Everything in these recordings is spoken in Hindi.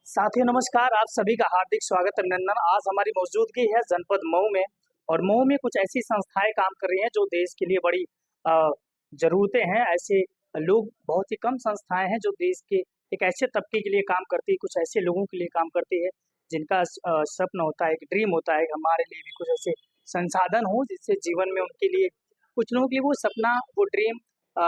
साथियों नमस्कार, आप सभी का हार्दिक स्वागत अभिनंदन। आज हमारी मौजूदगी है जनपद मऊ में और मऊ में कुछ ऐसी संस्थाएं काम कर रही हैं जो देश के लिए बड़ी ज़रूरतें हैं। ऐसे लोग बहुत ही कम संस्थाएं हैं जो देश के एक ऐसे तबके के लिए काम करती है, कुछ ऐसे लोगों के लिए काम करती है जिनका स्वप्न होता है, एक ड्रीम होता है कि हमारे लिए भी कुछ ऐसे संसाधन हो जिससे जीवन में उनके लिए कुछ लोगों के लिए वो सपना, वो ड्रीम,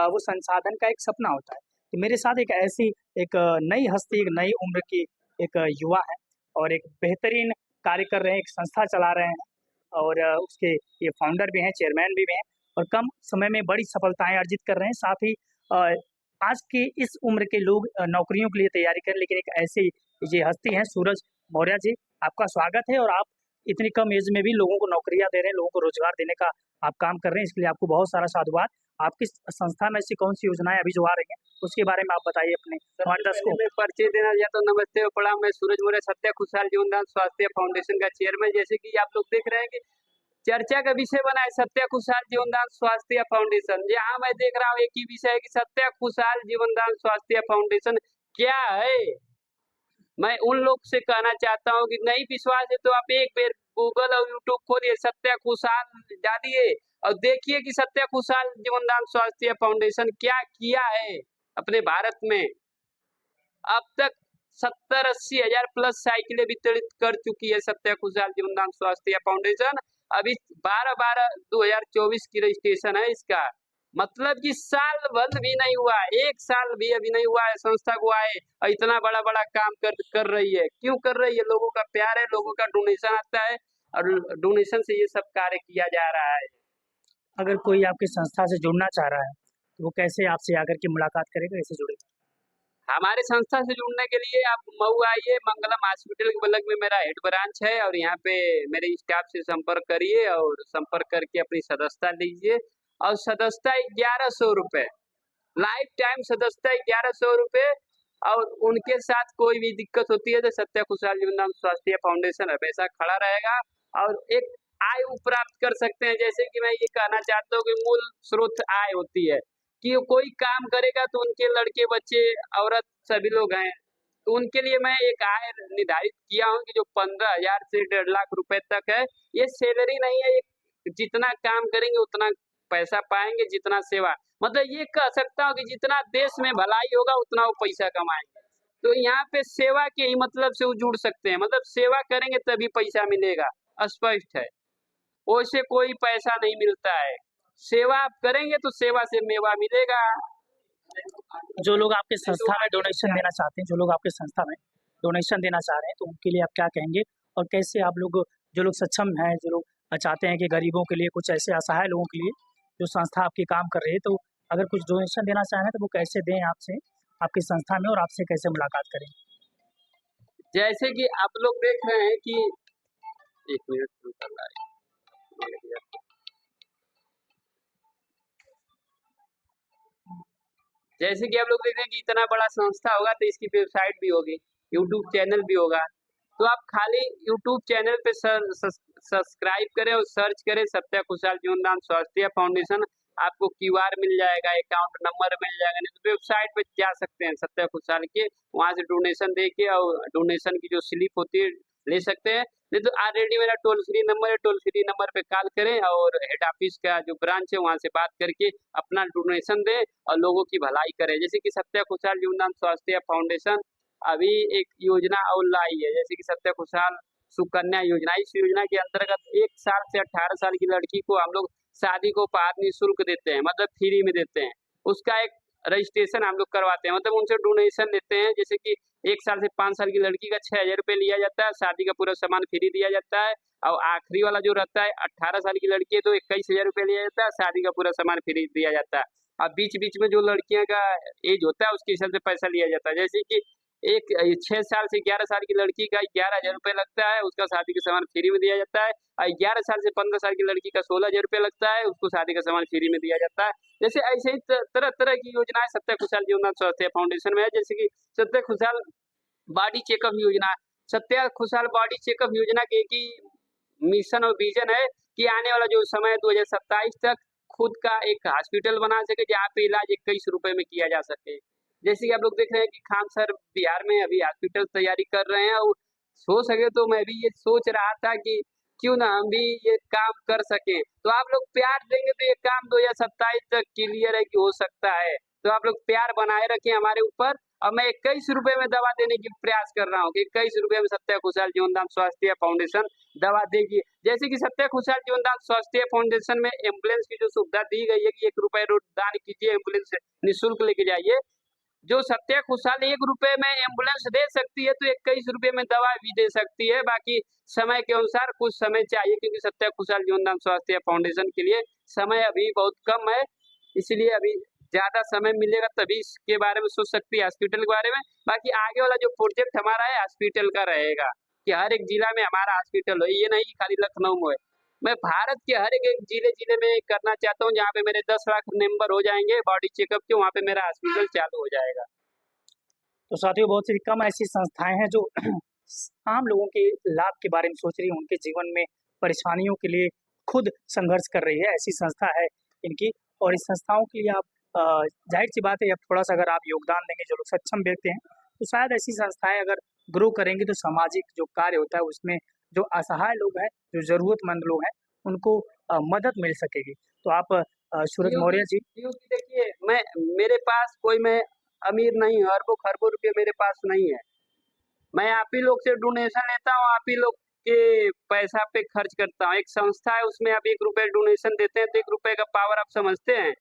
वो संसाधन का एक सपना होता है। तो मेरे साथ एक ऐसी एक नई हस्ती, एक नई उम्र की एक युवा है और एक बेहतरीन कार्य कर रहे हैं, एक संस्था चला रहे हैं और उसके ये फाउंडर भी हैं, चेयरमैन भी हैं और कम समय में बड़ी सफलताएं अर्जित कर रहे हैं। साथ ही अ, आज की इस उम्र के लोग नौकरियों के लिए तैयारी करें, लेकिन एक ऐसी ये हस्ती हैं सूरज मौर्य जी। आपका स्वागत है और आप इतनी कम एज में भी लोगों को नौकरियां दे रहे हैं, लोगों को रोजगार देने का आप काम कर रहे हैं, इसके लिए आपको बहुत सारा साधुवाद। आपकी संस्था में ऐसी कौन सी योजनाएं अभी जो आ रही हैं उसके बारे में आप बताइए अपने हमारे दर्शकों को। मैं परिचय देना चाहता हूँ। नमस्ते और प्रणाम। मैं सूरज मौर्य सत्या खुशहाल जीवनदान स्वास्थ्य फाउंडेशन का चेयरमैन। जैसे कि आप लोग देख रहे हैं कि चर्चा का विषय बना है सत्या खुशहाल जीवनदान स्वास्थ्य फाउंडेशन। यहाँ मैं देख रहा हूँ एक ही विषय है कि सत्या खुशहाल जीवनदान स्वास्थ्य फाउंडेशन क्या है। मैं उन लोग से कहना चाहता हूँ कि नहीं विश्वास है तो आप एक बार गूगल और यूट्यूब खोलिए, सत्या खुशहाल डालिए और देखिए कि सत्या खुशहाल जीवनदान स्वास्थ्य फाउंडेशन क्या किया है अपने भारत में। अब तक 70-80 हजार प्लस साइकिलें वितरित कर चुकी है सत्या खुशहाल जीवनदान स्वास्थ्य फाउंडेशन। अभी 12/12/2024 की रजिस्ट्रेशन है इसका। मतलब कि साल भर भी नहीं हुआ, एक साल भी अभी नहीं हुआ है संस्था को आए और इतना बड़ा बड़ा काम कर रही है। क्यों कर रही है? लोगों का प्यार है, लोगों का डोनेशन आता है और डोनेशन से ये सब कार्य किया जा रहा है। अगर कोई आपकी संस्था से जुड़ना चाह रहा है तो वो कैसे आपसे आकर के मुलाकात करेगा, कैसे जुड़ेगा? हमारे संस्था से जुड़ने के लिए आप मऊ आइए, मंगलम हॉस्पिटल के बगल में मेरा हेड ब्रांच है और यहाँ पे मेरे स्टाफ से संपर्क करिए और संपर्क करके अपनी सदस्यता लीजिए। और सदस्यता 1100 रुपये, लाइफ टाइम सदस्यता 1100 रुपये। और उनके साथ कोई भी दिक्कत होती है तो सत्या खुशहाल जीवनदान स्वास्थ्य फाउंडेशन हमेशा खड़ा रहेगा और एक आय प्राप्त कर सकते हैं। जैसे कि मैं ये कहना चाहता हूँ कि मूल स्रोत आय होती है कि कोई काम करेगा तो उनके लड़के बच्चे औरत सभी लोग हैं, तो उनके लिए मैं एक आय निर्धारित किया हूँ कि जो 15,000 से 1.5 लाख रुपए तक है। ये सैलरी नहीं है, जितना काम करेंगे उतना पैसा पाएंगे, जितना सेवा, मतलब ये कह सकता हूँ कि जितना देश में भलाई होगा उतना वो पैसा कमाएंगे। तो यहाँ पे सेवा के ही मतलब से वो जुड़ सकते हैं, मतलब सेवा करेंगे तभी पैसा मिलेगा, स्पष्ट है। वैसे कोई पैसा नहीं मिलता है, सेवा आप करेंगे तो सेवा से मेवा मिलेगा। जो लोग आपके संस्था में डोनेशन देना चाहते हैं, जो लोग आपके संस्था में डोनेशन देना चाह रहे हैं, तो उनके लिए आप क्या कहेंगे और कैसे आप लोग, जो लोग सक्षम हैं, जो लोग चाहते हैं कि गरीबों के लिए, कुछ ऐसे असहाय लोगों के लिए जो संस्था आपकी काम कर रही है, तो अगर कुछ डोनेशन देना चाहें तो वो कैसे दें आपसे, आपकी संस्था में, और आपसे कैसे मुलाकात करें? जैसे कि आप लोग देख रहे हैं कि 1 मिनट रुक रहा है। जैसे कि आप लोग देख रहे हैं कि इतना बड़ा संस्था होगा तो इसकी वेबसाइट भी होगी, यूट्यूब चैनल भी होगा। तो आप खाली यूट्यूब चैनल पे सब्सक्राइब करें और सर्च करें सत्या खुशहाल जीवनदान स्वास्थ्य फाउंडेशन। आपको क्यूआर मिल जाएगा, अकाउंट नंबर मिल जाएगा। नहीं तो वेबसाइट पे जा सकते हैं सत्या खुशहाल के, वहां से डोनेशन दे के और डोनेशन की जो स्लिप होती है ले सकते हैं। नहीं तो ऑलरेडी मेरा टोल फ्री नंबर है, टोल फ्री नंबर पे कॉल करें और हेड ऑफिस का जो ब्रांच है वहां से बात करके अपना डोनेशन दें और लोगों की भलाई करें। जैसे कि सत्या खुशहाल जीवनदान स्वास्थ्य फाउंडेशन अभी एक योजना और लाई है, जैसे कि सत्या खुशहाल सुकन्या योजना। इस योजना के अंतर्गत 1 साल से 18 साल की लड़की को हम लोग शादी को उपहार निःशुल्क देते हैं, मतलब फ्री में देते हैं। उसका एक रजिस्ट्रेशन हम लोग करवाते हैं, मतलब उनसे डोनेशन लेते हैं। जैसे कि 1 साल से 5 साल की लड़की का 6,000 रुपये लिया जाता है, शादी का पूरा सामान फ्री दिया जाता है। और आखिरी वाला जो रहता है 18 साल की लड़की है तो 21,000 रुपये लिया जाता है, शादी का पूरा सामान फ्री दिया जाता है। और बीच बीच में जो लड़कियां का एज होता है उसके हिसाब से पैसा लिया जाता है। जैसे कि एक 6 साल से 11 साल की लड़की का 11,000 रुपये लगता है, उसका शादी का सामान फ्री में दिया जाता है। और 11 साल से 15 साल की लड़की का 16,000 रुपये लगता है, उसको शादी का सामान फ्री में दिया जाता है। जैसे ऐसे ही तरह तरह की योजनाएं सत्या खुशहाल जीवनदान स्वास्थ्य फाउंडेशन में है। जैसे कि सत्या खुशहाल बॉडी चेकअप योजना, सत्या खुशहाल बॉडी चेकअप योजना के एक ही मिशन और विजन है कि आने वाला जो समय 2027 तक खुद का एक हॉस्पिटल बना सके जहाँ पे इलाज 21 रुपए में किया जा सके। जैसे कि आप लोग देख रहे हैं कि खान सर बिहार में अभी हॉस्पिटल तैयारी कर रहे हैं, और हो सके तो मैं भी ये सोच रहा था कि क्यों ना हम भी ये काम कर सकें। तो आप लोग प्यार देंगे तो ये काम 2027 तक क्लियर है कि हो सकता है। तो आप लोग प्यार बनाए रखें हमारे ऊपर। और मैं 21 रुपए में दवा देने की प्रयास कर रहा हूँ कि 21 रुपए में सत्या खुशहाल जीवनदान स्वास्थ्य फाउंडेशन दवा देगी। जैसे कि सत्या खुशहाल जीवनदान स्वास्थ्य फाउंडेशन में एम्बुलेंस की जो सुविधा दी गई है कि 1 रुपए रोज दान कीजिए, एम्बुलेंस निःशुल्क लेके जाइए। जो सत्या खुशहाल 1 रुपए में एम्बुलेंस दे सकती है, तो 21 रुपए में दवा भी दे सकती है। बाकी समय के अनुसार कुछ समय चाहिए, क्योंकि सत्या खुशहाल जीवनदान स्वास्थ्य फाउंडेशन के लिए समय अभी बहुत कम है। इसलिए अभी ज्यादा समय मिलेगा तभी इसके बारे में सोच सकती है, हॉस्पिटल के बारे में। बाकी आगे वाला जो प्रोजेक्ट हमारा है हॉस्पिटल का रहेगा कि हर एक जिला में हमारा हॉस्पिटल हो। ये नहीं कि खाली लखनऊ में हो। मैं भारत के हर एक जिले में करना चाहता हूँ, जहाँ पे मेरे 10 लाख मेंबर हो जाएंगे बॉडी चेकअप के, वहाँ पे मेरा हॉस्पिटल चालू हो जाएगा। तो साथियों, बहुत सी कम ऐसी संस्थाएं हैं जो आम लोगों के लाभ के बारे में सोच रही हैं, उनके जीवन में परेशानियों के लिए खुद संघर्ष कर रही है, ऐसी संस्था है इनकी। और इस संस्थाओं के लिए आप जाहिर सी बात है, अब थोड़ा सा अगर आप योगदान देंगे, जो लोग सक्षम व्यक्ति हैं, तो शायद ऐसी संस्थाएं अगर ग्रो करेंगी तो सामाजिक जो कार्य होता है उसमें जो असहाय लोग हैं, जो जरूरतमंद लोग हैं, उनको मदद मिल सकेगी। तो आप सूरज मौर्य जी। क्योंकि देखिए, मेरे पास कोई मैं अमीर नहीं हूँ, अरबों खरबों रुपये मेरे पास नहीं है। मैं आप ही लोग से डोनेशन लेता हूँ, आप ही लोग के पैसा पे खर्च करता हूँ। एक संस्था है, उसमें आप 1 रुपए डोनेशन देते हैं तो 1 रुपए का पावर आप समझते हैं।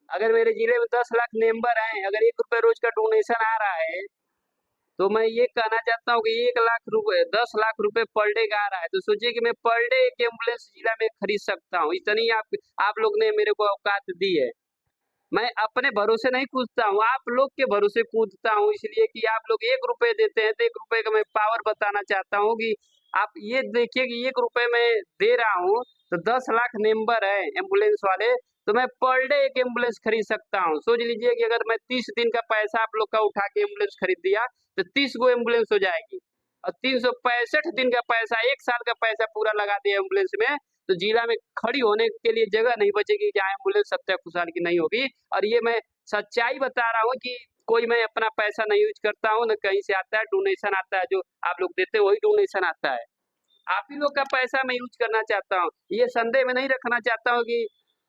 अगर मेरे जिले में 10 लाख मेंबर हैं, अगर 1 रुपए रोज का डोनेशन आ रहा है, तो मैं ये कहना चाहता हूँ कि 1 लाख रुपए 10 लाख रुपए पर डे का आ रहा है, तो सोचिए कि मैं पर डे एक एम्बुलेंस जिला में खरीद सकता हूँ। इतनी आप लोग ने मेरे को औकात दी है। मैं अपने भरोसे नहीं कूदता हूँ, आप लोग के भरोसे कूदता हूँ, इसलिए कि आप लोग 1 रुपए देते हैं तो 1 रुपए का मैं पावर बताना चाहता हूँ कि आप ये देखिए कि 1 रुपए मैं दे रहा हूँ, तो 10 लाख मेंबर है एम्बुलेंस वाले, तो मैं पर डे एक एम्बुलेंस खरीद सकता हूँ। सोच लीजिए कि अगर मैं 30 दिन का पैसा आप लोग का उठा के एम्बुलेंस खरीद दिया, तो 30 गो एम्बुलेंस हो जाएगी। और 365 दिन का पैसा, 1 साल का पैसा पूरा लगा दिया एम्बुलेंस में, तो जिला में खड़ी होने के लिए जगह नहीं बचेगी जहाँ एम्बुलेंस सत्या खुशहाल की नहीं होगी। और ये मैं सच्चाई बता रहा हूँ कि कोई मैं अपना पैसा नहीं यूज करता हूँ, न कहीं से आता है, डोनेशन आता है, जो आप लोग देते हैं वही डोनेशन आता है। आप ही लोग का पैसा मैं यूज करना चाहता हूँ, ये संदेह में नहीं रखना चाहता हूँ कि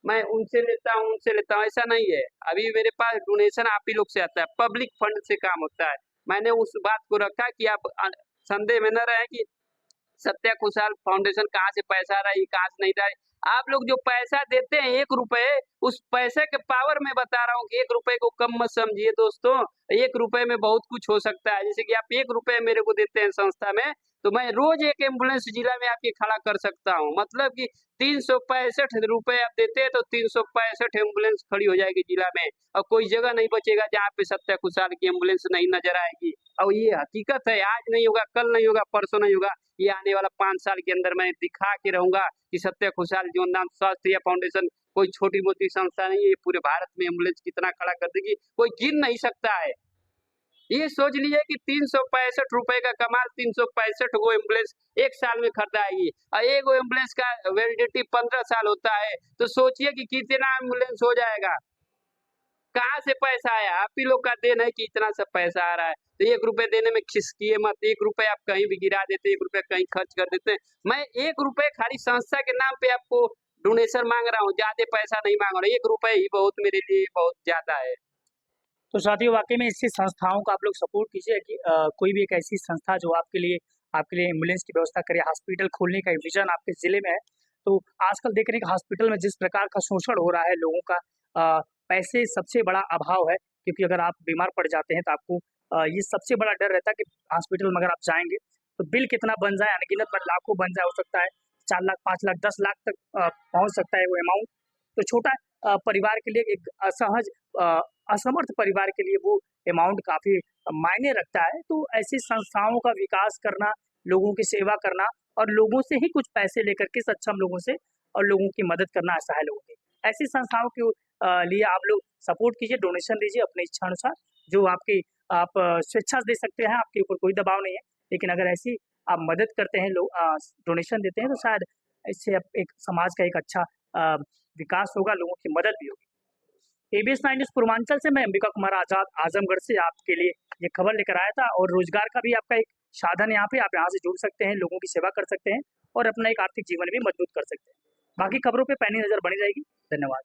मैं उनसे लेता हूँ उनसे लेता हूँ, ऐसा नहीं है। अभी मेरे पास डोनेशन आप ही लोग से आता है, पब्लिक फंड से काम होता है। मैंने उस बात को रखा कि आप संदेह में न रहे कि सत्या खुशहाल फाउंडेशन कहाँ से पैसा आ रहा है, कहाँ से नहीं रहा है। आप लोग जो पैसा देते हैं 1 रुपए, उस पैसे के पावर में बता रहा हूँ कि 1 रुपए को कम मत समझिए दोस्तों। 1 रुपए में बहुत कुछ हो सकता है। जैसे कि आप 1 रुपए मेरे को देते हैं संस्था में, तो मैं रोज एक एम्बुलेंस जिला में आपके खड़ा कर सकता हूँ। मतलब कि 365 रुपए आप देते हैं तो 365 एम्बुलेंस खड़ी हो जाएगी जिला में, और कोई जगह नहीं बचेगा जहाँ पे सत्या खुशहाल की एम्बुलेंस नहीं नजर आएगी। और ये हकीकत है, आज नहीं होगा, कल नहीं होगा, परसों नहीं होगा, ये आने वाला 5 साल के अंदर मैं दिखा के रहूंगा कि सत्या खुशहाल जीवनदान स्वास्थ्य फाउंडेशन कोई छोटी मोटी संस्था नहीं है। ये पूरे भारत में एम्बुलेंस कितना खड़ा कर देगी, कोई गिन नहीं सकता है। ये सोच लीजिए कि 365 रुपए का कमाल, 365 गो एम्बुलेंस 1 साल में खरीदाएगी, और एक गो एम्बुलेंस का वैलिडिटी 15 साल होता है। तो सोचिए कि कितना एम्बुलेंस हो जाएगा। कहाँ से पैसा आया? आप ही लोग का देन है कि इतना सब पैसा आ रहा है। तो 1 रुपए देने में खिसकिए मत, 1 रुपए आप कहीं भी गिरा देते, 1 रुपया कहीं खर्च कर देते हैं। मैं 1 रुपए खाली संस्था के नाम पे आपको डोनेशन मांग रहा हूँ, ज्यादा पैसा नहीं मांग रहा। 1 रुपए ही बहुत मेरे लिए बहुत ज्यादा है। तो साथियों, वाकई में ऐसी संस्थाओं का आप लोग सपोर्ट कीजिए कि कोई भी एक ऐसी संस्था जो आपके लिए एम्बुलेंस की व्यवस्था करे, हॉस्पिटल खोलने का विजन आपके जिले में है। तो आजकल देख रहे हैं कि हॉस्पिटल में जिस प्रकार का शोषण हो रहा है लोगों का, पैसे सबसे बड़ा अभाव है, क्योंकि अगर आप बीमार पड़ जाते हैं तो आपको ये सबसे बड़ा डर रहता है कि हॉस्पिटल में अगर आप जाएंगे तो बिल कितना बन जाए, अनगिनत लाखों बन जाए, हो सकता है 4 लाख, 5 लाख, 10 लाख तक पहुंच सकता है वो अमाउंट। तो छोटा परिवार के लिए, एक असहज असमर्थ परिवार के लिए वो अमाउंट काफी मायने रखता है। तो ऐसी संस्थाओं का विकास करना, लोगों की सेवा करना, और लोगों से ही कुछ पैसे लेकर के सक्षम लोगों से और लोगों की मदद करना, असहाय लोगों की, ऐसी संस्थाओं के लिए आप लोग सपोर्ट कीजिए, डोनेशन दीजिए अपने इच्छा अनुसार, जो आप स्वेच्छा से दे सकते हैं, आपके ऊपर कोई दबाव नहीं है। लेकिन अगर ऐसी आप मदद करते हैं, लोग डोनेशन देते हैं, तो शायद इससे एक समाज का एक अच्छा विकास होगा, लोगों की मदद भी होगी। एबीएस 9 न्यूज़ पूर्वांचल से मैं अंबिका कुमार आजाद आजमगढ़ से आपके लिए ये खबर लेकर आया था। और रोजगार का भी आपका एक साधन यहाँ पे, आप यहाँ से जुड़ सकते हैं, लोगों की सेवा कर सकते हैं और अपना एक आर्थिक जीवन भी मजबूत कर सकते हैं। बाकी खबरों पे पैनी नजर बनी रहेगी। धन्यवाद।